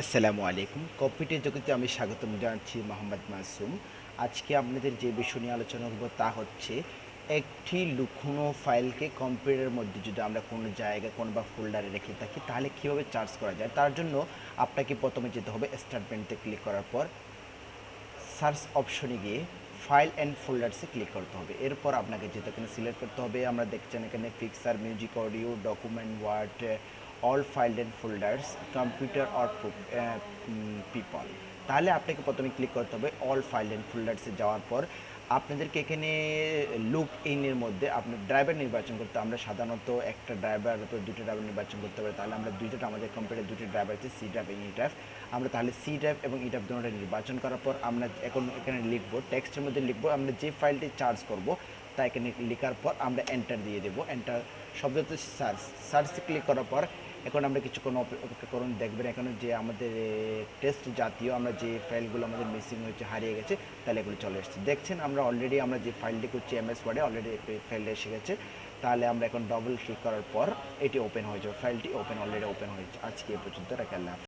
আসসালামু আলাইকুম। কম্পিউটার জগতে আমি স্বাগতম জানাচ্ছি মোহাম্মদ মাসুম। আজকে আপনাদের যে বিষয় নিয়ে আলোচনা করব তা হচ্ছে একটি লুকোনো ফাইলকে কম্পিউটারের মধ্যে যদি আমরা কোনো জায়গায় কোনো বা ফোল্ডারে রেখে থাকি তাহলে কীভাবে চার্জ করা যায়। তার জন্য আপনাকে প্রথমে যেতে হবে স্টার্ট মেনুতে ক্লিক করার পর সার্চ অপশনে গিয়ে ফাইল অ্যান্ড ফোল্ডার্সে ক্লিক করতে হবে। এরপর আপনাকে যেটা এখানে সিলেক্ট করতে হবে, আমরা দেখছেন এখানে picture, music, audio, document, word, all file and folders, computer or people. তাহলে আপনাকে প্রথমে ক্লিক করতে হবে অল ফাইল অ্যান্ড ফোল্ডার্সে। যাওয়ার পর আপনাদেরকে এখানে লুক ইনের মধ্যে আপনার ড্রাইভার নির্বাচন করতে, আমরা সাধারণত একটা ড্রাইভার অথবা দুটো ড্রাইভার নির্বাচন করতে পারি। তাহলে আমরা দুইটা, আমাদের কম্পিউটার দুটি ড্রাইভার আছে, সি ড্রাইভ এবং ই ড্রাইভ। আমরা তাহলে সি ড্রাইভ এবং ই ড্রাইভ দুটোটা নির্বাচন করার পর আমরা এখন এখানে লিখব, টেক্সটের মধ্যে লিখব আমরা যে ফাইলটি চার্জ করব তা এখানে লেখার পর আমরা এন্টার দিয়ে দেবো। এন্টার শব্দতে সার্চে ক্লিক করার পর এখন আমরা কিছুক্ষণ অপেক্ষা করুন, দেখবেন এখানে যে আমাদের টেস্ট জাতীয় আমরা যে ফাইলগুলো আমাদের মিসিং হয়েছে, হারিয়ে গেছে, তাহলে এগুলো চলে এসেছে। দেখছেন আমরা অলরেডি আমরা যে ফাইলটি করছি এমএস ওয়ার্ডে অলরেডি ফাইলটা এসে গেছে। তাহলে আমরা এখন ডবল ক্লিক করার পর এটি ওপেন হয়ে যাবে, ফাইলটি অলরেডি ওপেন হয়েছে। আজকে এ পর্যন্ত রাখা, আল্লাহ হাফেজ।